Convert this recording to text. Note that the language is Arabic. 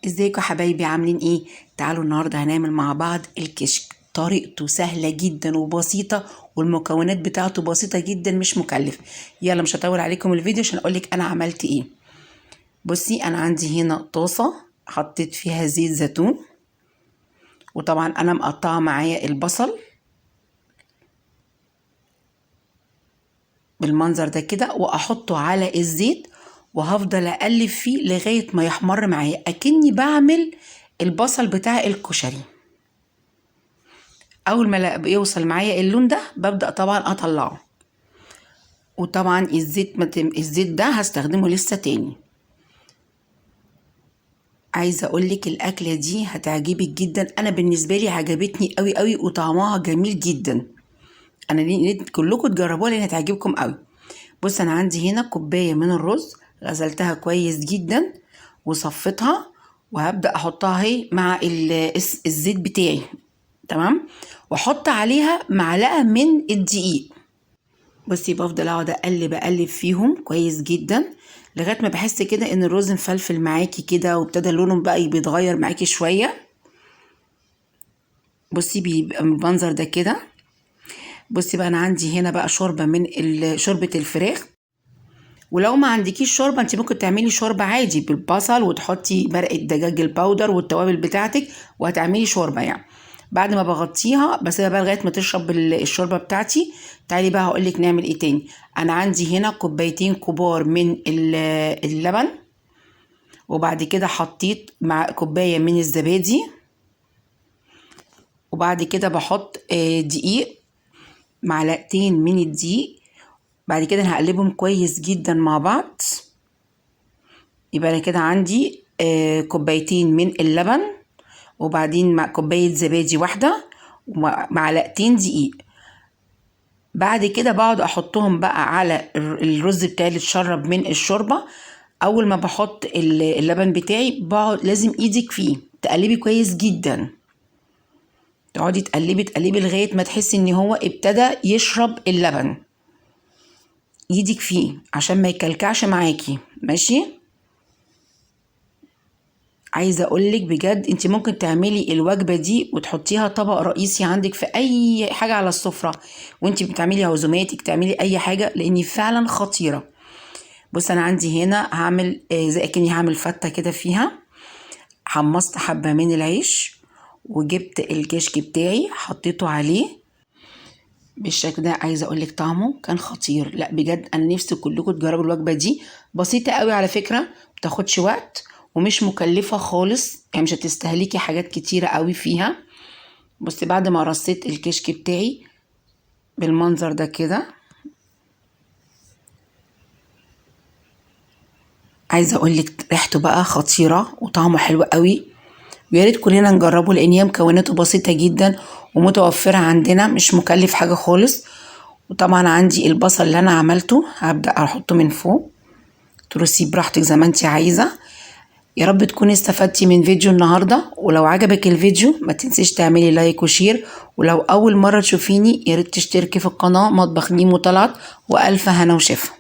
ازيكم يا حبايبي، عاملين ايه؟ تعالوا النهارده هنعمل مع بعض الكشك. طريقته سهله جدا وبسيطه، والمكونات بتاعته بسيطه جدا، مش مكلف. يلا مش هطول عليكم الفيديو عشان اقولك انا عملت ايه. بصي، انا عندي هنا طاسه حطيت فيها زيت زيتون، وطبعا انا مقطعه معايا البصل بالمنظر ده كده، واحطه على الزيت وهفضل اقلب فيه لغايه ما يحمر معايا، اكني بعمل البصل بتاع الكشري. اول ما يوصل معايا اللون ده ببدأ طبعا اطلعه. وطبعا الزيت ده هستخدمه لسه تاني. عايزه اقولك الاكله دي هتعجبك جدا، انا بالنسبه لي عجبتني قوي قوي وطعمها جميل جدا. انا كلكم تجربوها لان هتعجبكم قوي. بص، انا عندي هنا كوبايه من الرز، غسلتها كويس جدا وصفتها، وهبدأ احطها اهي مع الزيت بتاعي. تمام. واحط عليها معلقه من الدقيق. بصي، بفضل اقعد اقلب فيهم كويس جدا لغايه ما بحس كده ان الرز مفلفل معاكي كده، وابتدى لونه بقى بيتغير معاكي شويه. بصي، بيبقى من المنظر ده كده. بصي بقى، انا عندي هنا بقى شوربه من شوربه الفراخ. ولو ما عندكيش شوربه، انت ممكن تعملي شوربه عادي بالبصل وتحطي مرقه دجاج الباودر والتوابل بتاعتك وهتعملي شوربه يعني. بعد ما بغطيها بسيبها بقى لغايه ما تشرب الشوربه بتاعتي. تعالي بقى هقولك نعمل ايه تاني. انا عندي هنا كوبايتين كبار من اللبن، وبعد كده حطيت مع كوبايه من الزبادي، وبعد كده بحط دقيق، معلقتين من الدقيق. بعد كده انا هقلبهم كويس جدا مع بعض. يبقى انا كده عندي كوبايتين من اللبن، وبعدين مع كوبايه زبادي واحده، ومعلقتين دقيق. بعد كده بقعد احطهم بقى على الرز بتاعي اللي اتشرب من الشوربه. اول ما بحط اللبن بتاعي بقعد لازم ايدك فيه تقلبي كويس جدا، تقعدي تقلبي لغايه ما تحسي ان هو ابتدى يشرب اللبن. ايدك فيه عشان ما يكلكعش معاكي، ماشي؟ عايزه اقولك بجد انت ممكن تعملي الوجبه دي وتحطيها طبق رئيسي عندك في اي حاجه على السفره، وانت بتعملي عزوماتك، تعملي اي حاجه، لاني فعلا خطيره. بص، انا عندي هنا هعمل زي اكني هعمل فته كده فيها. حمصت حبه من العيش وجبت الكشك بتاعي حطيته عليه بالشكل ده. عايزه اقولك طعمه كان خطير. لا بجد، انا نفسي كلكم تجربوا الوجبه دي. بسيطه قوي على فكره، متاخدش وقت ومش مكلفه خالص، يعني مش هتستهلكي حاجات كتيره قوي فيها. بصي، بعد ما رصيت الكشك بتاعي بالمنظر ده كده، عايزه اقولك ريحته بقى خطيره وطعمه حلو قوي. ويا ريت كلنا نجربه، لان هي مكوناته بسيطه جدا ومتوفره عندنا، مش مكلف حاجه خالص. وطبعا عندي البصل اللي انا عملته هبدا احطه من فوق، ترصيه براحتك زي ما انت عايزه. يا رب تكوني استفدتي من فيديو النهارده، ولو عجبك الفيديو ما تنسيش تعملي لايك وشير. ولو اول مره تشوفيني يا ريت تشتركي في القناه مطبخ نيمو طلعت، والف هنا وشفا.